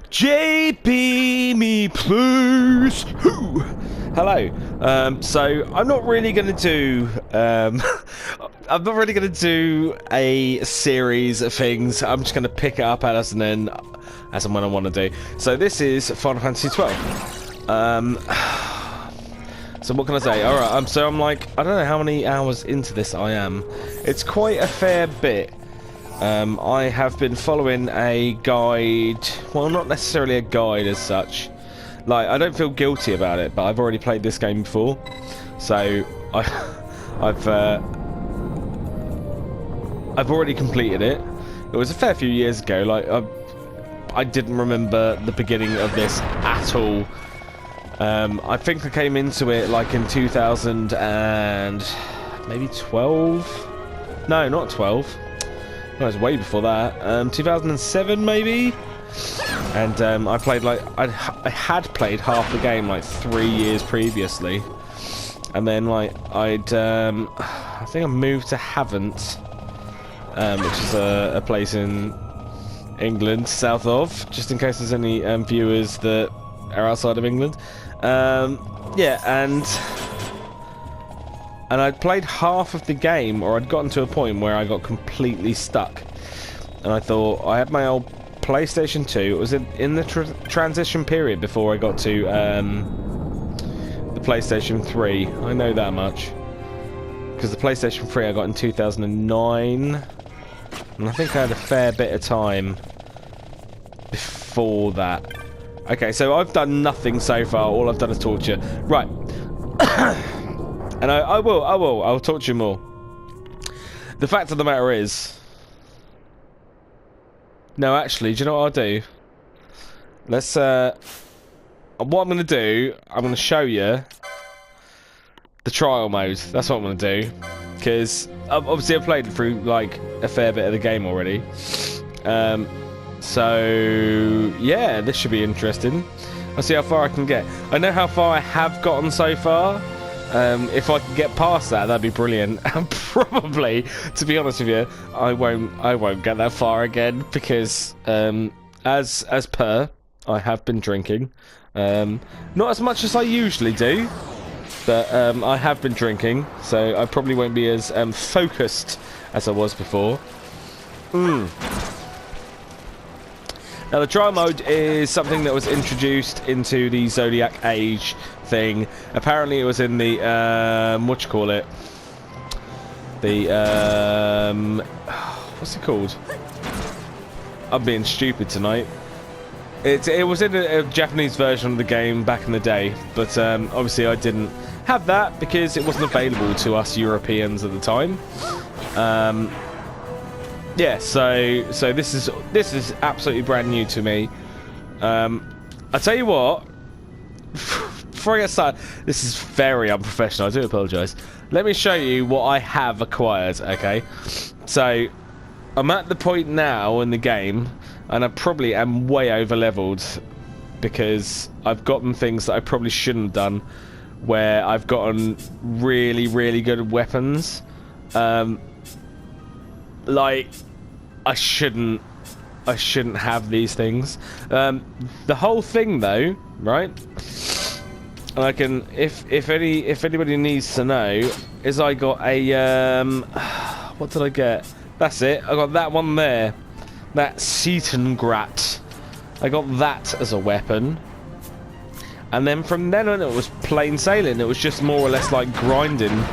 JayBMe, please. Who? Hello. So I'm not really going to do. I'm not really going to do a series of things. I'm just going to pick it up as and when I want to do. So this is Final Fantasy XII. So what can I say? All right. So I'm like, I don't know how many hours into this I am. It's quite a fair bit. I have been following a guide. Well, not necessarily a guide as such. Like, I don't feel guilty about it, but I've already played this game before, so I've already completed it. It was a fair few years ago. Like, I didn't remember the beginning of this at all. I think I came into it like in 2000 and maybe 12. No, not 12. No, it was way before that. 2007 maybe. And I played like I had played half the game like 3 years previously, and then like I think I moved to Havant, which is a place in England, south of, just in case there's any viewers that are outside of England. Yeah, and I'd played half of the game, or I'd gotten to a point where I got completely stuck, and I thought I had my old PlayStation 2. It was in the transition period before I got to the PlayStation 3. I know that much, because the PlayStation 3 I got in 2009, and I think I had a fair bit of time before that. Okay, so I've done nothing so far. All I've done is torture. Right. And I'll talk to you more. The fact of the matter is... No, actually, do you know what I'll do? Let's, what I'm going to do, I'm going to show you the trial mode. That's what I'm going to do. Because, obviously, I've played through, like, a fair bit of the game already. So, yeah, this should be interesting. I'll see how far I can get. I know how far I have gotten so far. If I can get past that, that'd be brilliant. And probably, to be honest with you, I won't get that far again, because as per, I have been drinking. Not as much as I usually do, but I have been drinking, so I probably won't be as focused as I was before. Now, the trial mode is something that was introduced into the ZODIAC age thing. Apparently, it was in the, whatchamacallit? The, what's it called? I'm being stupid tonight. It was in a Japanese version of the game back in the day, but obviously I didn't have that because it wasn't available to us Europeans at the time. Yeah, so this is absolutely brand new to me. I tell you what, before I get started, this is very unprofessional. I do apologise. Let me show you what I have acquired. Okay, so I'm at the point now in the game, and I probably am way over leveled because I've gotten things that I probably shouldn't have done, where I've gotten really, really good weapons. Like, I shouldn't have these things. The whole thing, though, right? And I can, if anybody needs to know, is I got a what did I get? That's it. I got that one there, that Seatengrat. I got that as a weapon, and then from then on it was plain sailing. It was just more or less like grinding,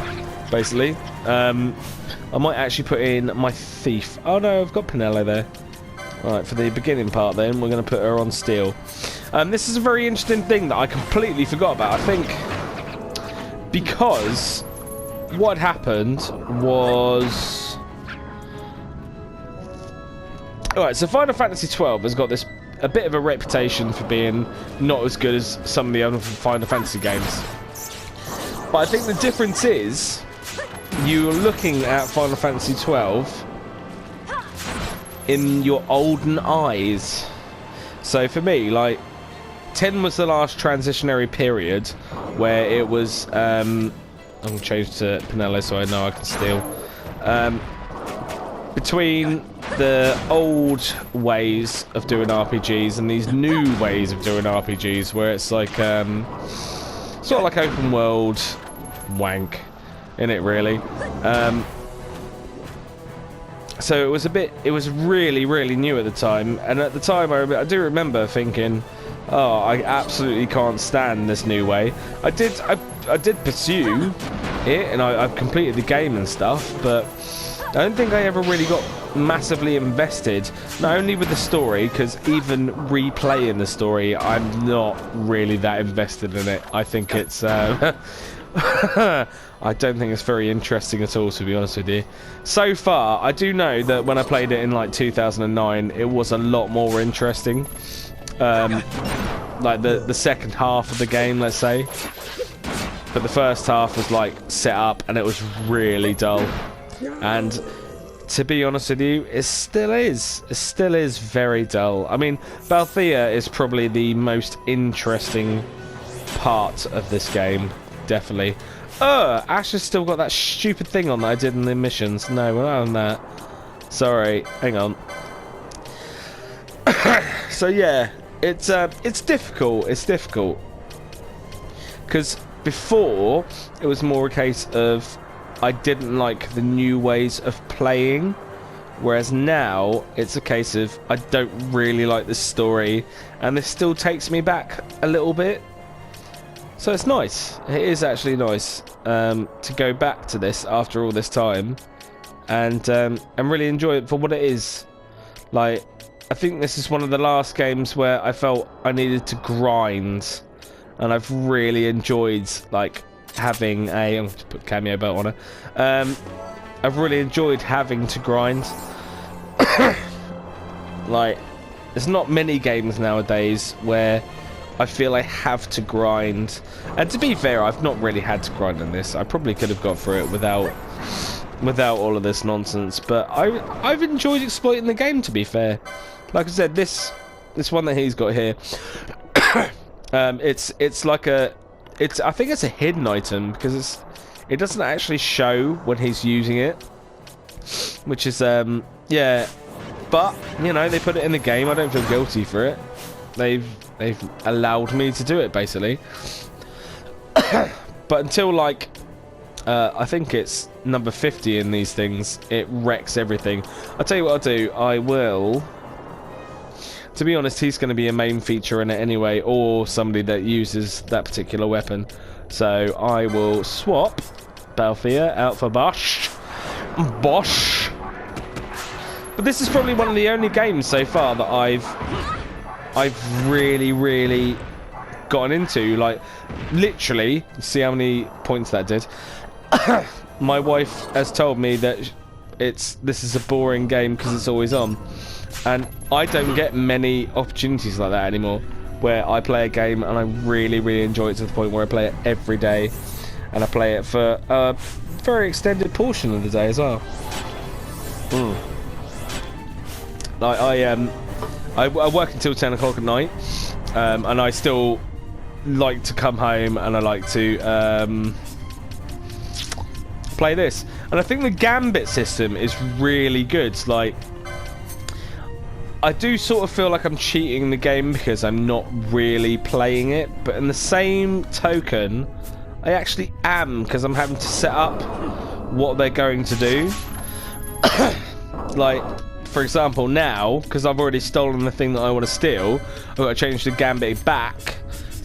basically. I might actually put in my thief. Oh no, I've got Pinello there. Alright, for the beginning part then, we're going to put her on steel. This is a very interesting thing that I completely forgot about. I think because what happened was... Alright, so Final Fantasy XII has got a bit of a reputation for being not as good as some of the other Final Fantasy games. But I think the difference is, you're looking at Final Fantasy XII in your olden eyes. So for me, like, 10 was the last transitionary period where it was, I'm going to change to Pinello so I know I can steal. Between the old ways of doing RPGs and these new ways of doing RPGs, where it's like sort of like open world wank in it, really. So it was really, really new at the time, and at the time I do remember thinking, oh, I absolutely can't stand this new way. I did pursue it, and I've completed the game and stuff, but I don't think I ever really got massively invested, not only with the story, because even replaying the story, I'm not really that invested in it. I think it's I don't think it's very interesting at all, to be honest with you. So far, I do know that when I played it in like 2009, it was a lot more interesting. Like the second half of the game, let's say. But the first half was like set up, and it was really dull. And to be honest with you, it still is. It still is very dull. I mean, Balthea is probably the most interesting part of this game, definitely. Ash has still got that stupid thing on that I did in the missions. No, we're not on that. Sorry, hang on. So yeah, it's difficult. It's difficult because before it was more a case of I didn't like the new ways of playing, whereas now it's a case of I don't really like the story, and this still takes me back a little bit. So it's nice. It is actually nice to go back to this after all this time, and really enjoy it for what it is. Like, I think this is one of the last games where I felt I needed to grind, and I've really enjoyed like having a. I'm going to put cameo belt on her. I've really enjoyed having to grind. Like, there's not many games nowadays where I feel I have to grind. And to be fair, I've not really had to grind on this. I probably could have got through it without all of this nonsense. But I've enjoyed exploiting the game, to be fair. Like I said, this one that he's got here, it's like a, I think it's a hidden item, because it doesn't actually show when he's using it, which is yeah. But you know, they put it in the game. I don't feel guilty for it. They've allowed me to do it, basically. But until like I think it's number 50 in these things, it wrecks everything. I'll tell you what I'll do. I will, to be honest, he's going to be a main feature in it anyway, or somebody that uses that particular weapon. So I will swap Balthea out for Bosch. But this is probably one of the only games so far that I've really gotten into. Like, literally, see how many points that did. My wife has told me that this is a boring game because it's always on, and I don't get many opportunities like that anymore, where I play a game and I really enjoy it to the point where I play it every day, and I play it for a very extended portion of the day as well. Like I work until 10 o'clock at night, and I still like to come home and I like to play this. And I think the gambit system is really good. Like, I do sort of feel like I'm cheating the game because I'm not really playing it, but in the same token, I actually am, because I'm having to set up what they're going to do. Like, for example, now, because I've already stolen the thing that I want to steal, I've got to change the gambit back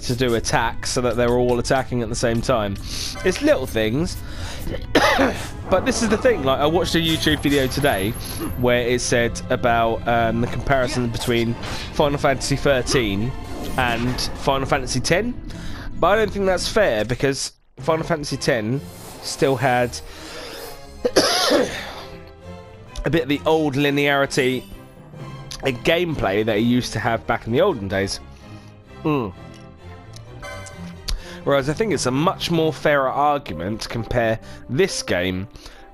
to do attacks so that they're all attacking at the same time. It's little things. But this is the thing, like, I watched a YouTube video today where it said about the comparison between Final Fantasy 13 and Final Fantasy 10. But I don't think that's fair, because Final Fantasy 10 still had a bit of the old linearity and gameplay that it used to have back in the olden days. Whereas I think it's a much more fairer argument to compare this game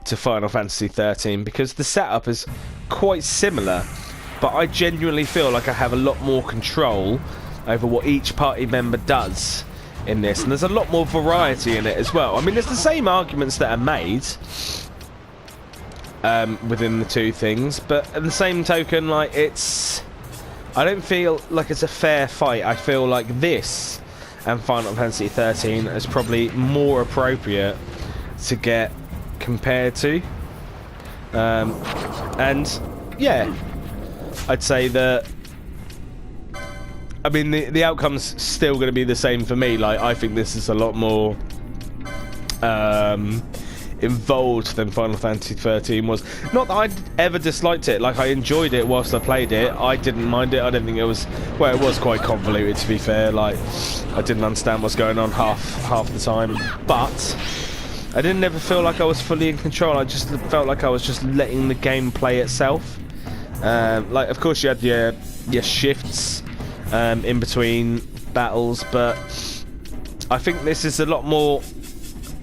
to Final Fantasy 13, because the setup is quite similar, but I genuinely feel like I have a lot more control over what each party member does in this, and there's a lot more variety in it as well. I mean, there's the same arguments that are made within the two things. But at the same token, like, I don't feel like it's a fair fight. I feel like this and Final Fantasy 13 is probably more appropriate to get compared to. And yeah, I'd say that, I mean, the outcome's still going to be the same for me. Like, I think this is a lot more involved than Final Fantasy 13 was. Not that I ever disliked it. Like, I enjoyed it whilst I played it. I didn't mind it. I don't think it was, well, it was quite convoluted, to be fair. Like, I didn't understand what's going on half the time, but I didn't ever feel like I was fully in control. I just felt like I was just letting the game play itself. Like, of course you had your shifts in between battles, but I think this is a lot more,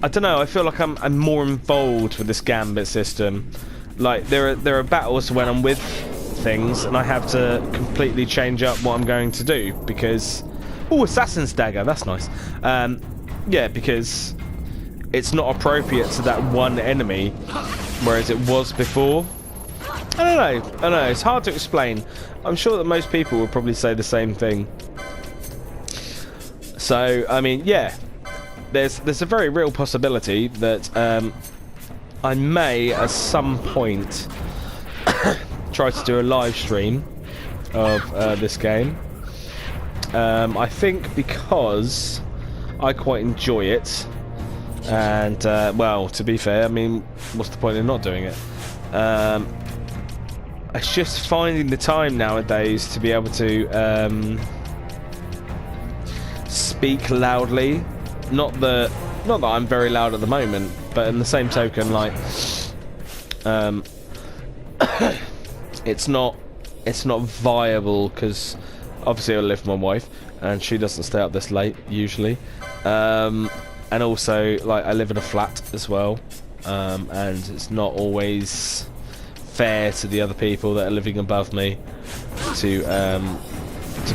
I don't know, I feel like I'm more involved with this gambit system. Like, there are battles when I'm with things and I have to completely change up what I'm going to do because, oh, Assassin's Dagger, that's nice. Yeah, because it's not appropriate to that one enemy, whereas it was before. I don't know, it's hard to explain. I'm sure that most people would probably say the same thing. So, I mean, yeah, there's a very real possibility that I may, at some point, try to do a live stream of this game. I think because I quite enjoy it, and well, to be fair, I mean, what's the point in not doing it? It's just finding the time nowadays to be able to speak loudly. Not that I'm very loud at the moment, but in the same token, like, it's not viable because obviously I live with my wife and she doesn't stay up this late usually, and also, like, I live in a flat as well, and it's not always fair to the other people that are living above me to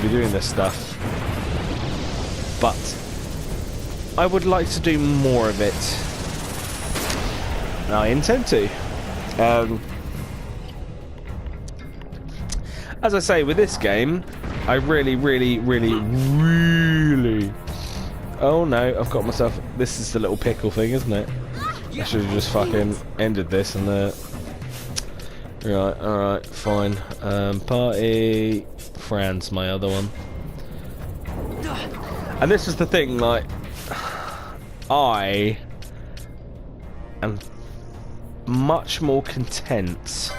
be doing this stuff. But I would like to do more of it. And I intend to. As I say, with this game, I really... Oh no, I've got myself... This is the little pickle thing, isn't it? I should have just fucking ended this and... Right, alright, fine. Party... Fran's my other one. And this is the thing, like... I am much more content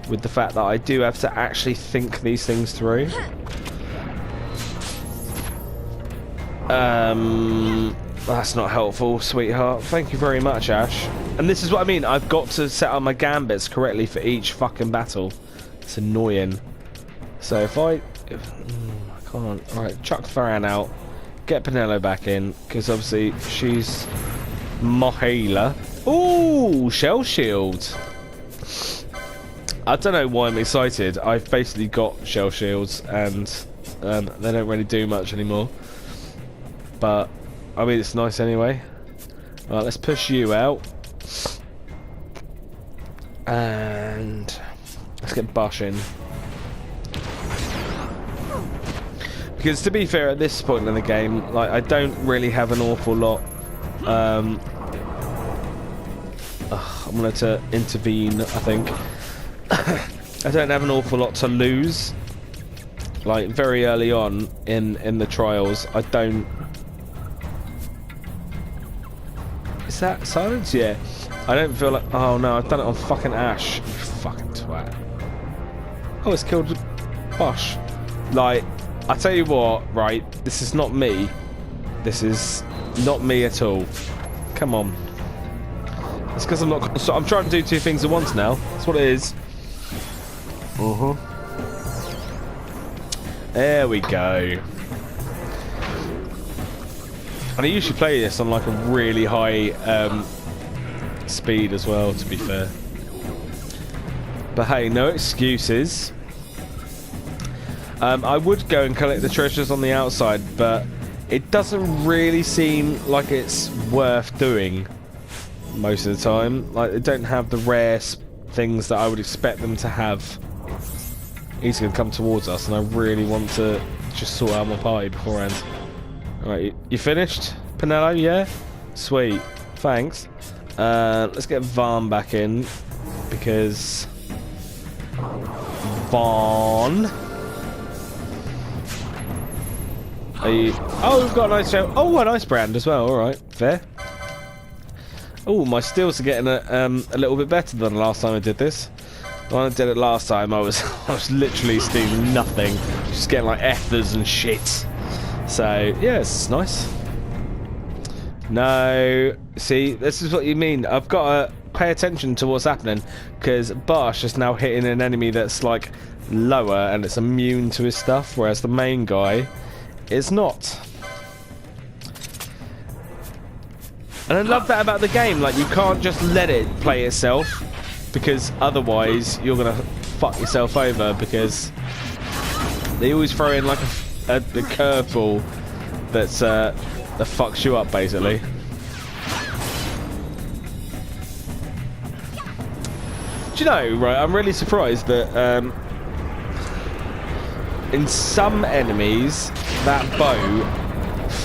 with the fact that I do have to actually think these things through. That's not helpful, sweetheart. Thank you very much, Ash. And this is what I mean. I've got to set up my gambits correctly for each fucking battle. It's annoying. So if I can't. Alright, chuck Farhan out. Get Penelo back in, because obviously she's my healer. Ooh, Shell Shield. I don't know why I'm excited. I've basically got Shell Shields, and they don't really do much anymore. But, I mean, it's nice anyway. Alright, let's push you out. And let's get Bush in. Because to be fair, at this point in the game, like, I don't really have an awful lot. I'm going to intervene, I think. I don't have an awful lot to lose. Like, very early on in the trials, I don't... Is that silence? Yeah. I don't feel like... Oh no, I've done it on fucking Ash. You fucking twat. Oh, it's killed Bosch. Like... I tell you what, right, this is not me. This is not me at all. Come on. It's because I'm not... So I'm trying to do two things at once now. That's what it is. There we go. And I usually play this on like a really high speed as well, to be fair. But hey, no excuses. I would go and collect the treasures on the outside, but it doesn't really seem like it's worth doing. most of the time. Like, they don't have the rare things that I would expect them to have. He's going to come towards us, and I really want to just sort out my party beforehand. Alright, you finished? Pinello, yeah? Sweet. Thanks. Let's get Vaughn back in, because... Vaughn... Are you... Oh, we've got a nice show. Oh, a nice brand as well. Alright, fair. Oh, my steals are getting a little bit better than the last time I did this. When I did it last time, I was literally stealing nothing. Just getting like ethers and shit. So, yeah, it's nice. No, see, this is what you mean. I've got to pay attention to what's happening, because Bosch is now hitting an enemy that's like lower and it's immune to his stuff, whereas the main guy is not. And I love that about the game. Like, you can't just let it play itself, because otherwise you're gonna fuck yourself over, because they always throw in like a curveball that's that fucks you up basically. Do you know, right, I'm really surprised that in some enemies that bow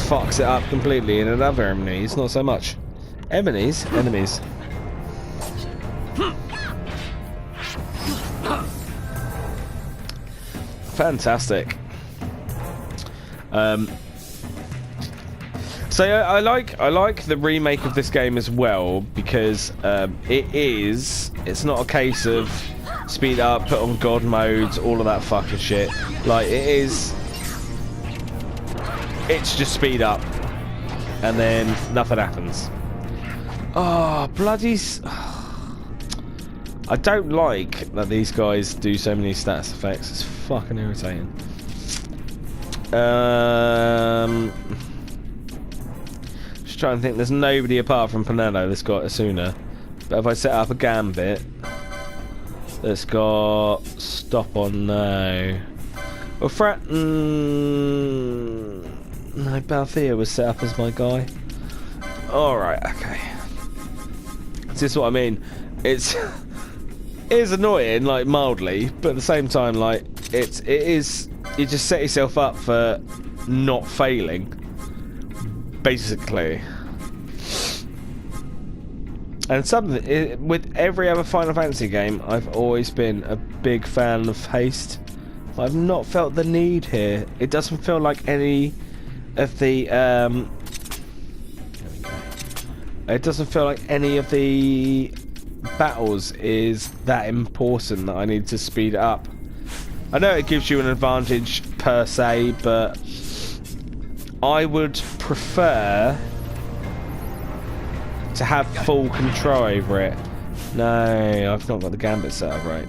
fucks it up completely, and in other enemies not so much. Enemies. Fantastic. So I like the remake of this game as well, because it's not a case of speed up, put on god modes, all of that fucking shit. Like, it's just speed up and then nothing happens. Oh, bloody I don't like that these guys do so many stats effects. It's fucking irritating. Just trying to think. There's nobody apart from Pinello that's got Asuna. But if I set up a gambit that's got stop on, no. Well, no, Balthea was set up as my guy. Alright, okay. This is what I mean. It is annoying, like, mildly, but at the same time, like, it is, you just set yourself up for not failing, basically. And something, with every other Final Fantasy game, I've always been a big fan of haste. I've not felt the need here. It doesn't feel like any of the, it doesn't feel like any of the battles is that important that I need to speed it up. I know it gives you an advantage per se, but I would prefer to have full control over it. No, I've not got the gambit set up right.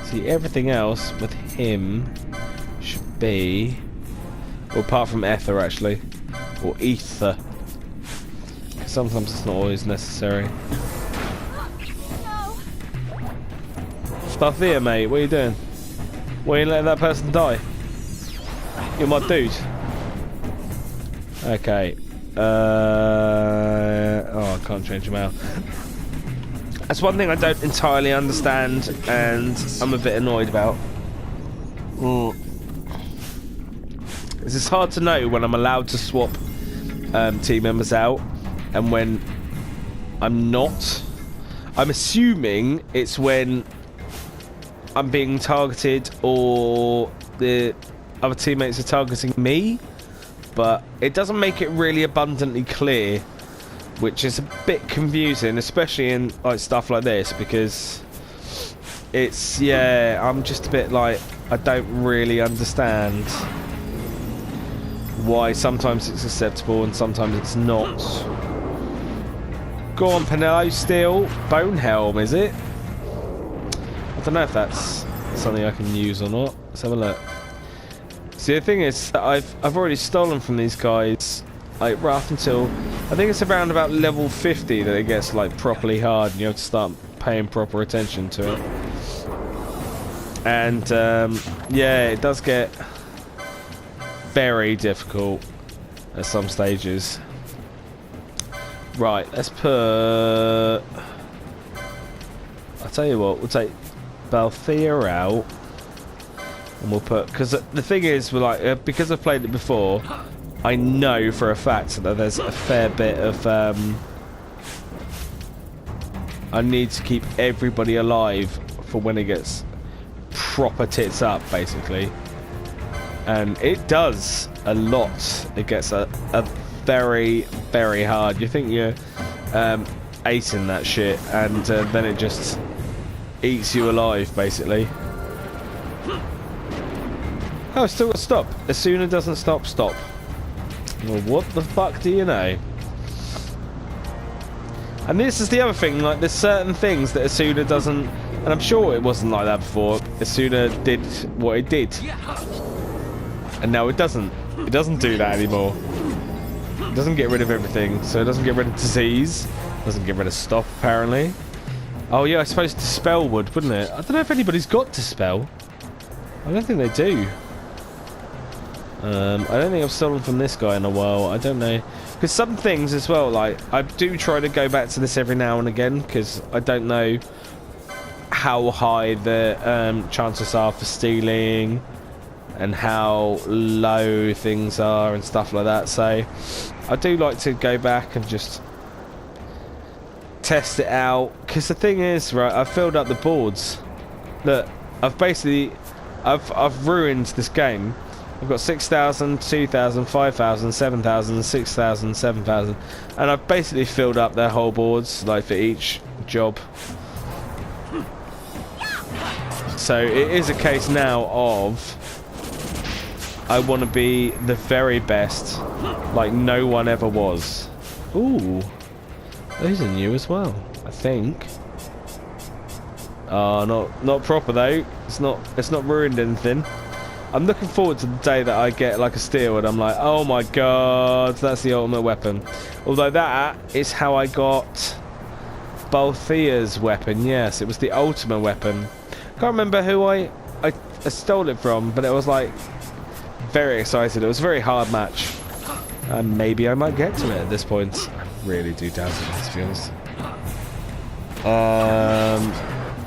See, everything else with him should be, well, apart from Ether actually, or Ether. Sometimes it's not always necessary. Stuff here, mate. What are you doing? Why are you letting that person die? You're my dude. Okay. Oh, I can't change him out. That's one thing I don't entirely understand, and I'm a bit annoyed about. It's hard to know when I'm allowed to swap team members out and when I'm not. I'm assuming it's when I'm being targeted or the other teammates are targeting me, but it doesn't make it really abundantly clear, which is a bit confusing, especially in like stuff like this, because it's, yeah, I'm just a bit like, I don't really understand why sometimes it's acceptable and sometimes it's not. Go on, Pinello, steal. Bone Helm, is it? I don't know if that's something I can use or not. Let's have a look. See, the thing is that I've already stolen from these guys, like, right up until, I think it's around about level 50 that it gets like properly hard and you have to start paying proper attention to it. And yeah, it does get very difficult at some stages. Right, let's put... I'll tell you what, we'll take Balthea out. And we'll put... Because the thing is, we're like, because I've played it before, I know for a fact that there's a fair bit of... I need to keep everybody alive for when it gets proper tits up, basically. And it does a lot. It gets a very, very hard. You think you're acing that shit, and then it just eats you alive, basically. Oh, it's still got to stop. As soon as it doesn't stop, stop. Well, what the fuck do you know? And this is the other thing, like, there's certain things that Asuna doesn't, and I'm sure it wasn't like that before, Asuna did what it did. And now it doesn't. It doesn't do that anymore. It doesn't get rid of everything, so it doesn't get rid of disease, doesn't get rid of stop, apparently. Oh yeah, I suppose Dispel would, wouldn't it? I don't know if anybody's got Dispel. I don't think they do. I don't think I've stolen from this guy in a while. I don't know. Because some things as well, like, I do try to go back to this every now and again, because I don't know how high the chances are for stealing and how low things are and stuff like that. So I do like to go back and just test it out. Because the thing is, right, I've filled up the boards. Look, I've ruined this game. I've got 6,000, 2,000, 5,000, 7,000, 6,000, 7,000, and I've basically filled up their whole boards, like, for each job. So it is a case now of I want to be the very best, like no one ever was. Ooh, those are new as well, I think. Oh, not proper though. It's not ruined anything. I'm looking forward to the day that I get like a steel and I'm like, oh my god, that's the ultimate weapon. Although that is how I got Balthea's weapon. Yes, it was the ultimate weapon. Can't remember who I stole it from, but it was like very excited. It was a very hard match. And maybe I might get to it at this point. I really do doubt it, to be honest.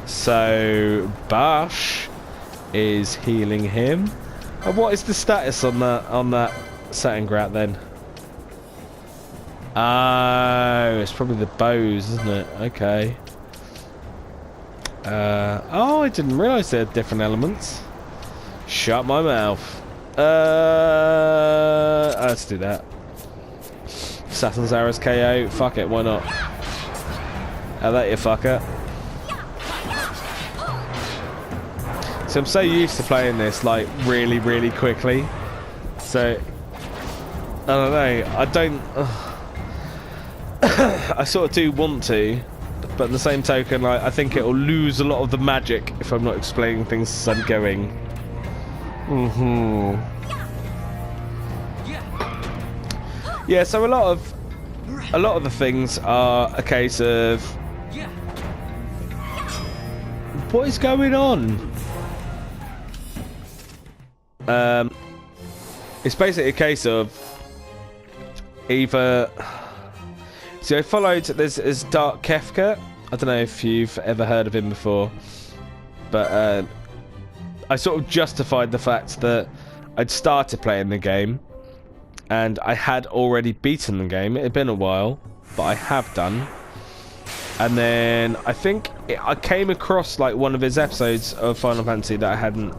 So Bash is healing him. And what is the status on that setting grat then? Oh, it's probably the bows, isn't it? Okay. Oh, I didn't realise they had different elements. Shut my mouth. Let's do that. Assassin's Arrows KO. Fuck it, why not? How that you fucker? So I'm so used to playing this like really, really quickly. So I don't know. I don't. I sort of do want to, but in the same token, like, I think it'll lose a lot of the magic if I'm not explaining things as I'm going. Yeah. So a lot of the things are a case of what is going on. It's basically a case of either. So I followed. There's Dark Kefka. I don't know if you've ever heard of him before, but I sort of justified the fact that I'd started playing the game, and I had already beaten the game. It had been a while, but I have done. And then I think I came across like one of his episodes of Final Fantasy that I hadn't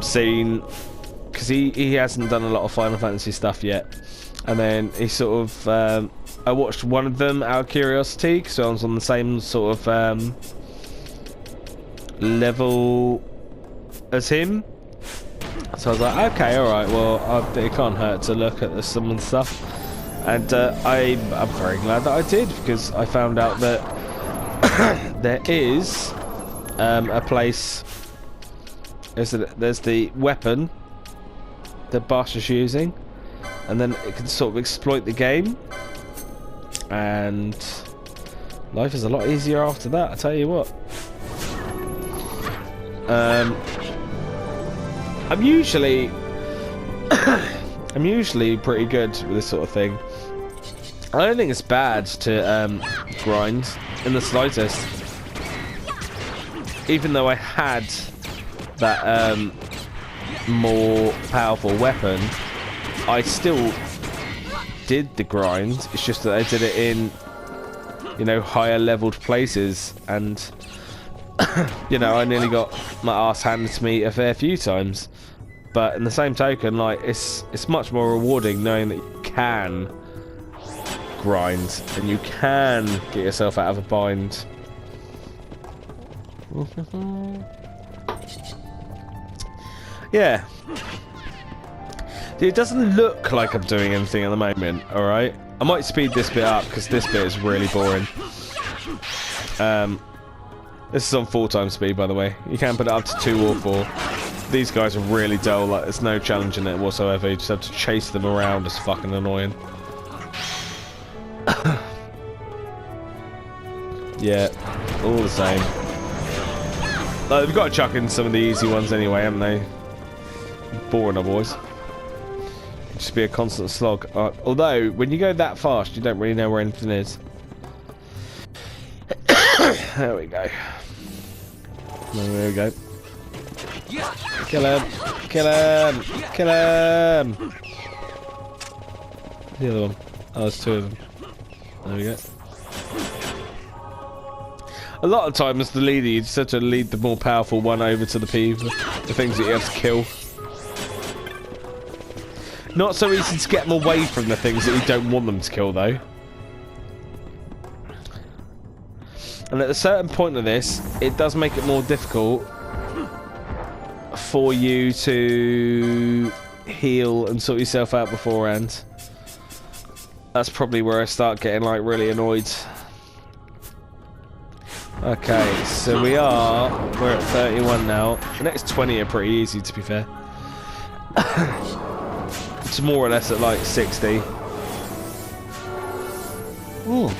seen, because he hasn't done a lot of Final Fantasy stuff yet. And then he sort of I watched one of them out of curiosity, because I was on the same sort of level as him. So I was like, okay, alright, well, it can't hurt to look at some of the stuff. And I'm very glad that I did, because I found out that there is a place. There's the weapon that Bash is using, and then it can sort of exploit the game, and life is a lot easier after that, I tell you what. I'm usually pretty good with this sort of thing. I don't think it's bad to grind in the slightest. Even though I had that more powerful weapon, I still did the grind. It's just that I did it in, you know, higher leveled places, and you know, I nearly got my ass handed to me a fair few times. But in the same token, like, it's much more rewarding knowing that you can grind and you can get yourself out of a bind. Yeah. It doesn't look like I'm doing anything at the moment, alright? I might speed this bit up because this bit is really boring. This is on 4x speed, by the way. You can put it up to 2 or 4. These guys are really dull, like there's no challenge in it whatsoever. You just have to chase them around. It's fucking annoying. Yeah, all the same. Like, they've got to chuck in some of the easy ones anyway, haven't they? Boring otherwise. Just be a constant slog. Although, when you go that fast, you don't really know where anything is. There we go. There we go. Kill him! Kill him! Kill him! The other one. Oh, there's 2 of them. There we go. A lot of times, the leader, you just have to lead the more powerful one over to the things that you have to kill. Not so easy to get them away from the things that you don't want them to kill, though. And at a certain point of this, it does make it more difficult for you to heal and sort yourself out beforehand. That's probably where I start getting, like, really annoyed. Okay, so we're at 31 now. The next 20 are pretty easy, to be fair. It's more or less at like 60. Ooh.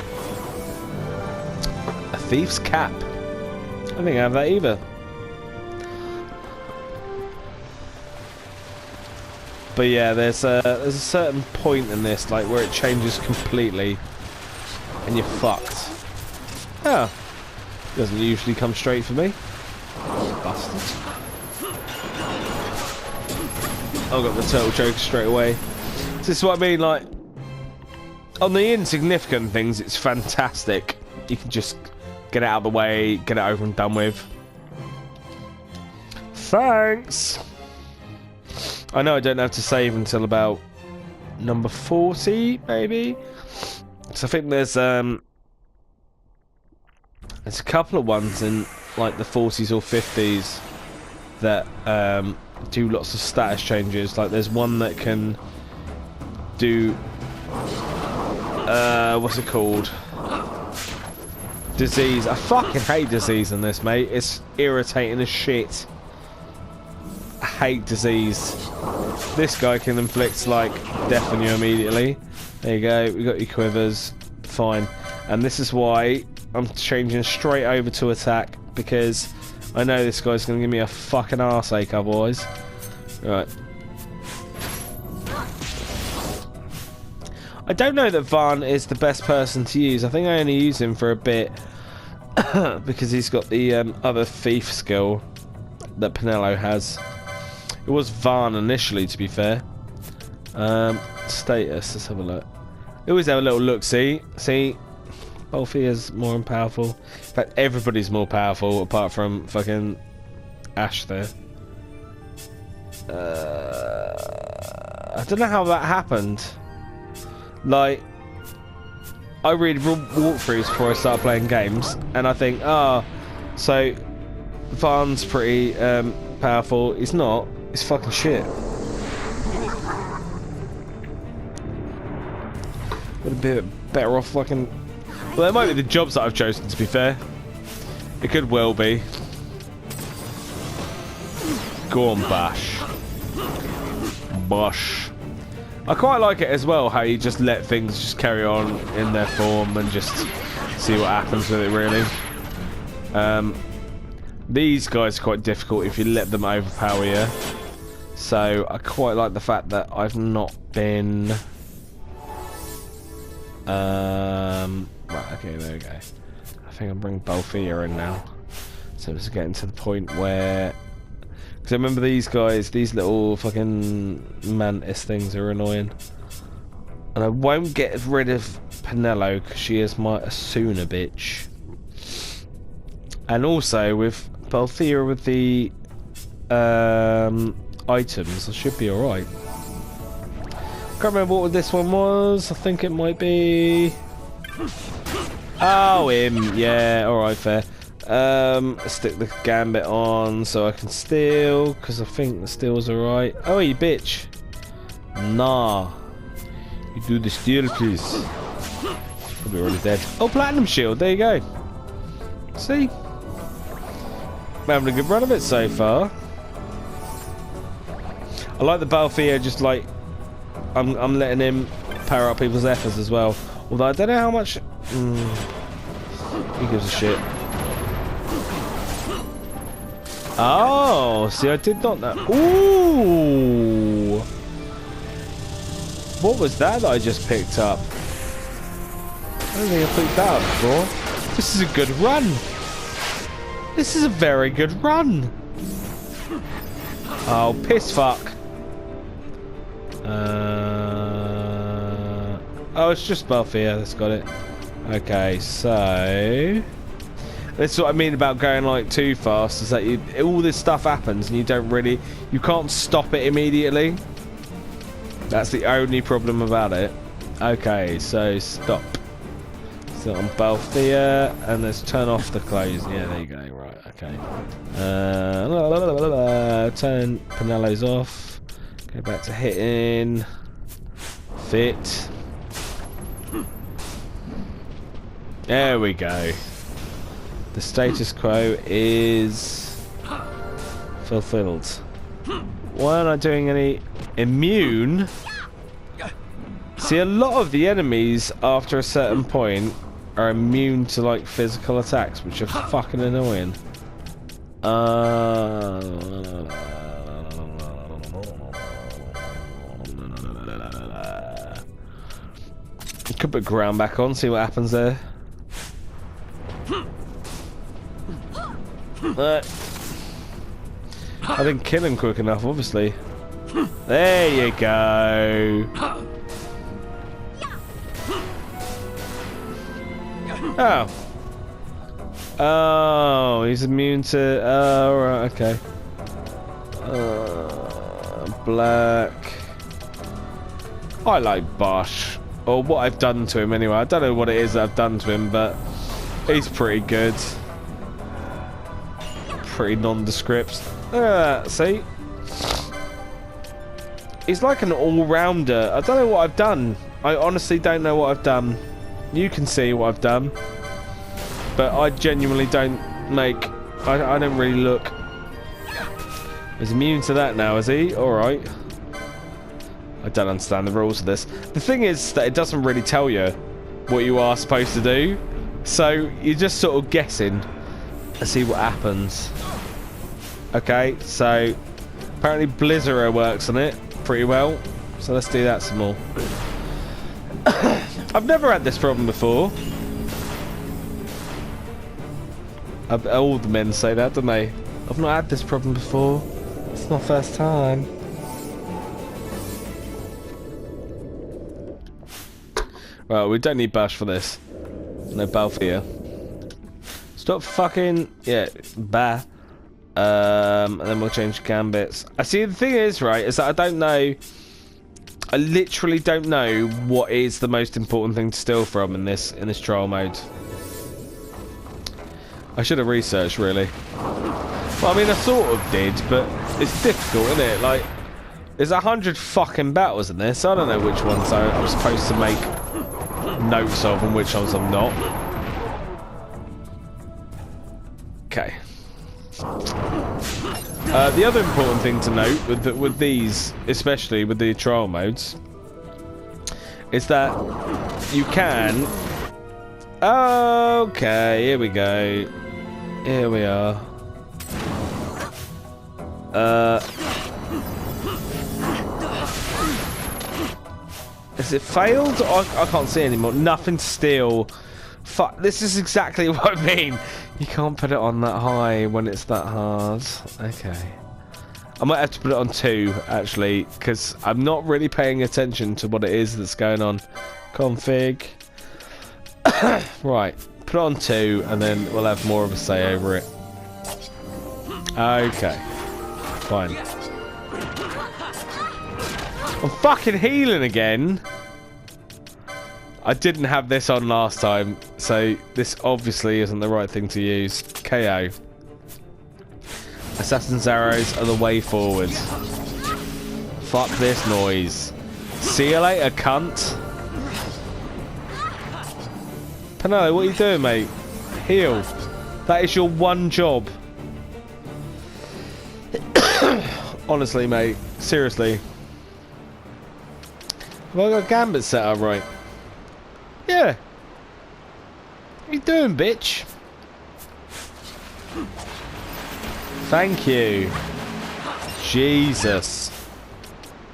A thief's cap. I don't think I have that either. But yeah, there's a certain point in this, like, where it changes completely, and you're fucked. Oh, doesn't usually come straight for me. Bastard. I got the turtle choker straight away. This is what I mean, like, on the insignificant things, it's fantastic. You can just get it out of the way, get it over and done with. Thanks. I know I don't have to save until about number 40, maybe. So I think there's a couple of ones in like the 40s or 50s that do lots of status changes. Like there's one that can do what's it called? Disease. I fucking hate disease in this, mate. It's irritating as shit. I hate disease. This guy can inflict like death on you immediately. There you go. We got your quivers. Fine. And this is why I'm changing straight over to attack, because I know this guy's going to give me a fucking arseache otherwise. Right. I don't know that Van is the best person to use. I think I only use him for a bit because he's got the other thief skill that Pinello has. It was Van initially, to be fair. Status, let's have a look. We always have a little look, see? Bolfia's more powerful. In fact, everybody's more powerful apart from fucking Ash there. I don't know how that happened. Like, I read walkthroughs before I start playing games, and I think, so Van's pretty powerful. He's not. He's fucking shit. Would have been better off fucking. Well, there might be the jobs that I've chosen, to be fair. It could well be. Go on, Bash. Bosh. I quite like it as well, how you just let things just carry on in their form and just see what happens with it, really. These guys are quite difficult if you let them overpower you. So I quite like the fact that I've not been Right, okay, there we go. I think I'll bring Balthea in now. So it's getting to the point where... Because I remember these guys, these little fucking mantis things are annoying. And I won't get rid of Penelo because she is my Asuna bitch. And also with Balthea with the items, I should be alright. Can't remember what this one was. I think it might be... Oh, him. Yeah, alright, fair. Stick the gambit on so I can steal, because I think the steal's alright. Oh, you bitch. Nah. You do the steal, please. Probably already dead. Oh, platinum shield. There you go. See? I'm having a good run of it so far. I like the Balthea, just like... I'm letting him power up people's efforts as well. Although I don't know how much... He gives a shit. Oh, see, I did not know. Ooh! What was that I just picked up? I don't think I picked that up before. This is a good run. This is a very good run. Oh, piss fuck. Oh, it's just Balthea that's got it. Okay, so... That's what I mean about going like too fast, is that all this stuff happens and you don't really... You can't stop it immediately. That's the only problem about it. Okay, so stop. So on Balthea, and let's turn off the clothes. Yeah, there you go. Right, okay. Turn Penelo's off. Go back to hitting. Fit. There we go. The status quo is fulfilled. Why aren't I doing any immune? See, a lot of the enemies after a certain point are immune to like physical attacks, which are fucking annoying. Could put ground back on, see what happens there. I didn't kill him quick enough, obviously. There you go. Oh. Oh, he's immune to... Oh, right, okay. Black. I like Bosch. Or what I've done to him anyway. I don't know what it is that I've done to him, but he's pretty good. Pretty nondescript. See? He's like an all-rounder. I don't know what I've done. I honestly don't know what I've done. You can see what I've done. But I genuinely don't make... I don't really look. He's immune to that now, is he? Alright. I don't understand the rules of this. The thing is that it doesn't really tell you what you are supposed to do. So you're just sort of guessing to see what happens. Okay, so apparently Blizzard works on it pretty well. So let's do that some more. I've never had this problem before. All the men say that, don't they? I've not had this problem before. It's my first time. Well, we don't need Bash for this. No Balthea. Stop fucking... Yeah, bah. And then we'll change gambits. I see, the thing is, right, is that I don't know... I literally don't know what is the most important thing to steal from in this trial mode. I should have researched, really. Well, I mean, I sort of did, but it's difficult, isn't it? Like, there's 100 fucking battles in this. I don't know which ones I'm supposed to make notes of and which ones I'm not. Okay. The other important thing to note with these, especially with the trial modes, is that you can... Okay, here we go. Here we are. Has it failed? I can't see anymore. Nothing to steal. Fuck, this is exactly what I mean. You can't put it on that high when it's that hard. Okay. I might have to put it on 2, actually, because I'm not really paying attention to what it is that's going on. Config. Right, put it on 2, and then we'll have more of a say over it. Okay. Fine. I'm fucking healing again. I didn't have this on last time, so this obviously isn't the right thing to use. KO. Assassin's arrows are the way forward. Fuck this noise. See you later, cunt. Panello, what are you doing, mate? Heal. That is your one job. Honestly, mate. Seriously. Have I got Gambit set up right? Yeah. What are you doing, bitch? Thank you. Jesus.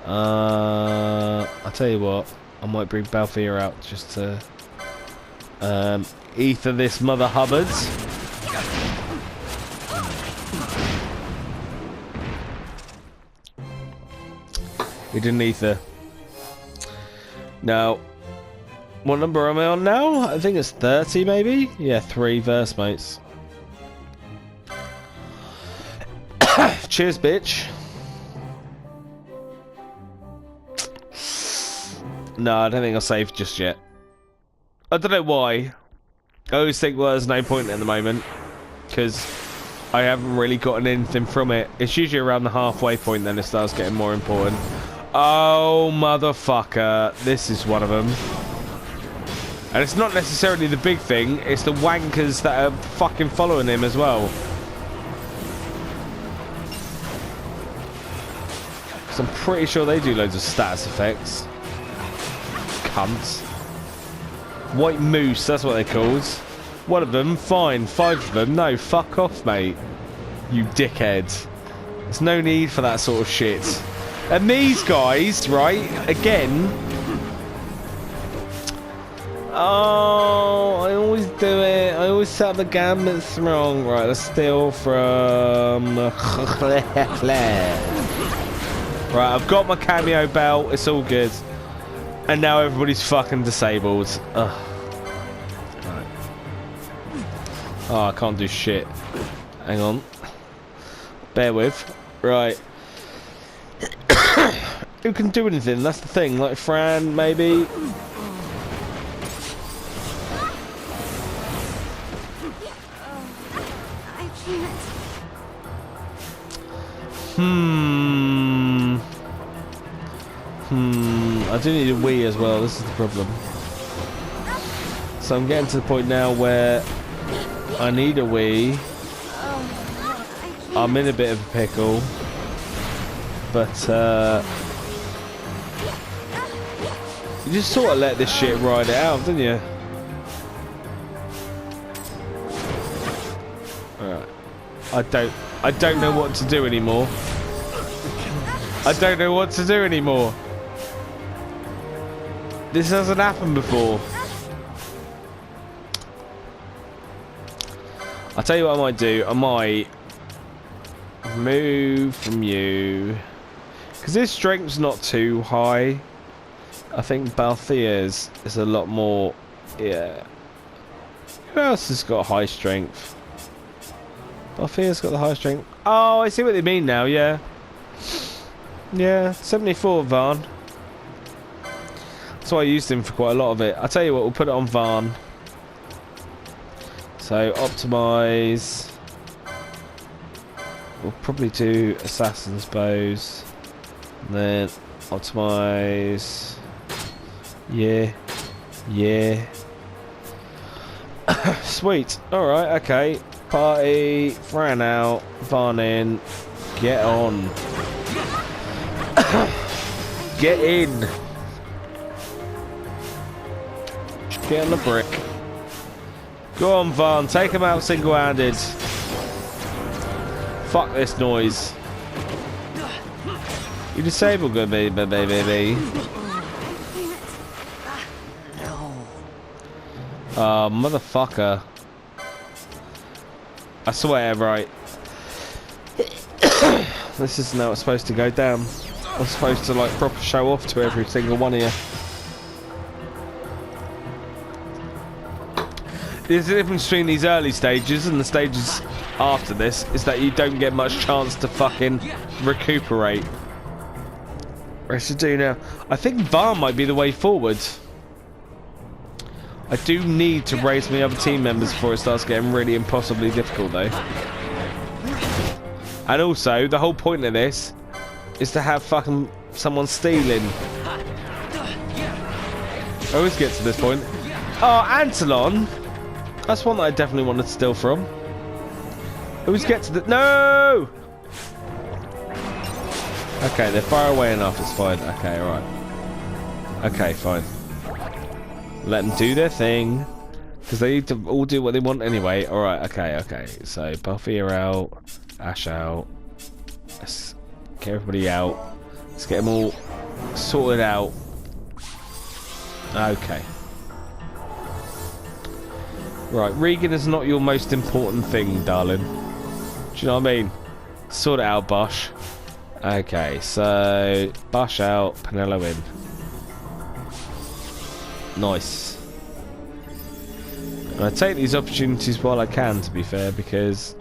I'll tell you what. I might bring Balthier out just to ether this mother hubbards. We didn't ether. Now, what number am I on now? I think it's 30 maybe? Yeah, 3 verse mates. Cheers, bitch. No, I don't think I'll save just yet. I don't know why. I always think, well, there's no point at the moment, because I haven't really gotten anything from it. It's usually around the halfway point then it starts getting more important. Oh, motherfucker. This is one of them. And it's not necessarily the big thing, it's the wankers that are fucking following him as well. Because I'm pretty sure they do loads of status effects. Cunts. White Moose, that's what they're called. One of them, fine. 5 of them, no, fuck off, mate. You dickhead. There's no need for that sort of shit. And these guys, right, again... Oh, I always do it. I always set up the gambits wrong. Right, let's steal from... Right, I've got my cameo belt. It's all good. And now everybody's fucking disabled. Ugh. Right. Oh, I can't do shit. Hang on. Bear with. Right. Who can do anything? That's the thing. Like Fran, maybe. I do need a Wii as well, this is the problem. So I'm getting to the point now where I need a Wii. I'm in a bit of a pickle. But, you just sort of let this shit ride it out, don't you? Alright. I don't know what to do anymore. I don't know what to do anymore. This hasn't happened before. I'll tell you what I might do. I might move from you. Because his strength's not too high. I think Balthier's is a lot more... Yeah. Who else has got high strength? Balthier's got the high strength. Oh, I see what they mean now, yeah. Yeah, 74 Varn. So I used him for quite a lot of it. I'll tell you what, we'll put it on Varn. So optimize. We'll probably do assassin's bows. And then optimize. Yeah. Yeah. Sweet. Alright, okay. Party. Fran out. Varn in. Get on. Get in. Get on the brick. Go on, Varn. Take him out single-handed. Fuck this noise. You disabled me, baby. Oh, motherfucker. I swear, right. This isn't how it's supposed to go down. I'm supposed to, like, proper show off to every single one of you. There's a difference between these early stages and the stages after this, is that you don't get much chance to fucking recuperate. What I should do now? I think VAR might be the way forward. I do need to raise my other team members before it starts getting really impossibly difficult, though. And also, the whole point of this is to have fucking someone stealing. I always get to this point. Oh, Antolon! That's one that I definitely wanted to steal from. I always get to the... No! Okay, they're far away enough, it's fine. Okay, alright. Okay, fine. Let them do their thing. Because they need to all do what they want anyway. Alright, okay. So, Buffy are out. Ash out. Let's get everybody out. Let's get them all sorted out. Okay. Right, Regan is not your most important thing, darling. Do you know what I mean? Sort it out, Bosh. Okay, so Bosh out, Penello in. Nice. And I take these opportunities while I can, to be fair, because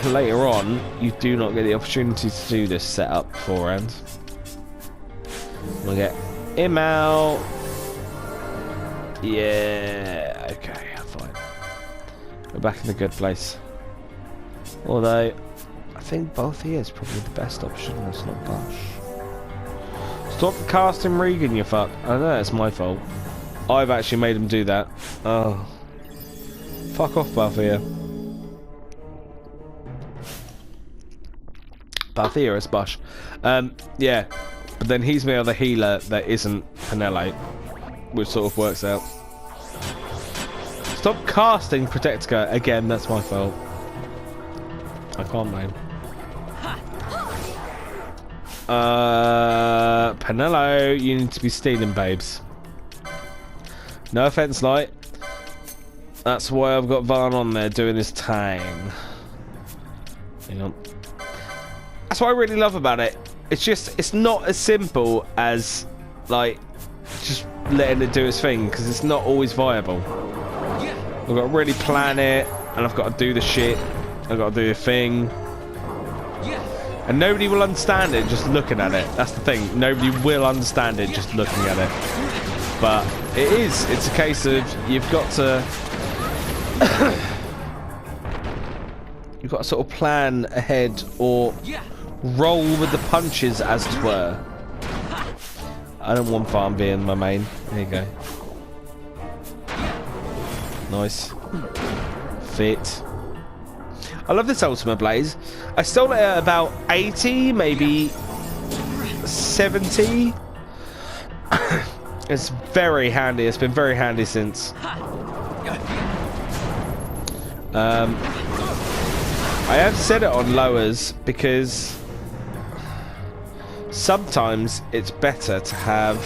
later on you do not get the opportunity to do this setup beforehand. We'll get him out. Yeah, okay, fine. We're back in a good place. Although, I think both here is probably the best option. It's not Bosh. Stop casting Regan, you fuck. I know it's my fault. I've actually made him do that. Oh. Fuck off, Balthier. Balthier is Bosh. Yeah. But then he's my other healer that isn't Penello. Which sort of works out. Stop casting Protectica. Again, that's my fault. I can't blame. Penello, you need to be stealing, babes. No offense, Light. That's why I've got Varn on there doing his time. Hang on. That's what I really love about it. It's just, it's not as simple as, like, just letting it do its thing, because it's not always viable. I've got to really plan it, and I've got to do the shit. I've got to do the thing. And nobody will understand it just looking at it. That's the thing. Nobody will understand it just looking at it. But it is. It's a case of you've got to... you've got to sort of plan ahead or roll with the punches, as it were. I don't want Farm being my main. There you go. Nice. Fit. I love this Ultimate Blaze. I stole it at about 80, maybe 70. It's very handy. It's been very handy since. I have set it on lowers because sometimes it's better to have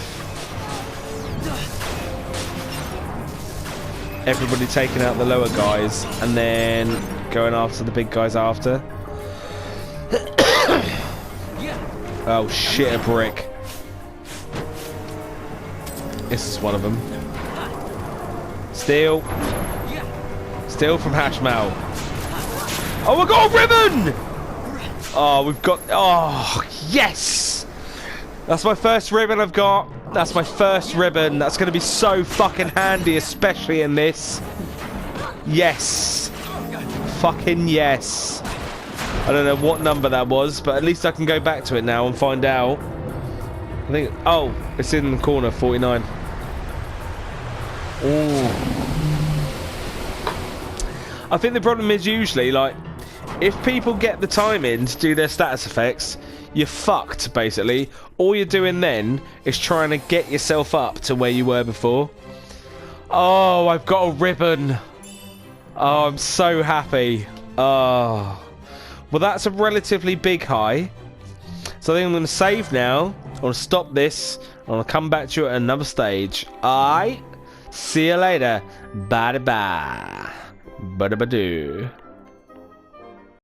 everybody taking out the lower guys and then going after the big guys after. Oh shit, a brick. This is one of them. Steal. Steal from Hashmal. Oh, we got a ribbon! Oh, we've got... Oh, yes! That's my first ribbon I've got. That's my first ribbon. That's going to be so fucking handy, especially in this. Yes. Fucking yes. I don't know what number that was, but at least I can go back to it now and find out. I think... Oh, it's in the corner, 49. Oh. I think the problem is usually, like, if people get the time in to do their status effects, you're fucked, basically. All you're doing then is trying to get yourself up to where you were before. Oh, I've got a ribbon. Oh, I'm so happy. Oh. Well, that's a relatively big high. So I think I'm going to save now. I want to stop this. I want to come back to you at another stage. Alright? See you later. Bye bye. Bye bye.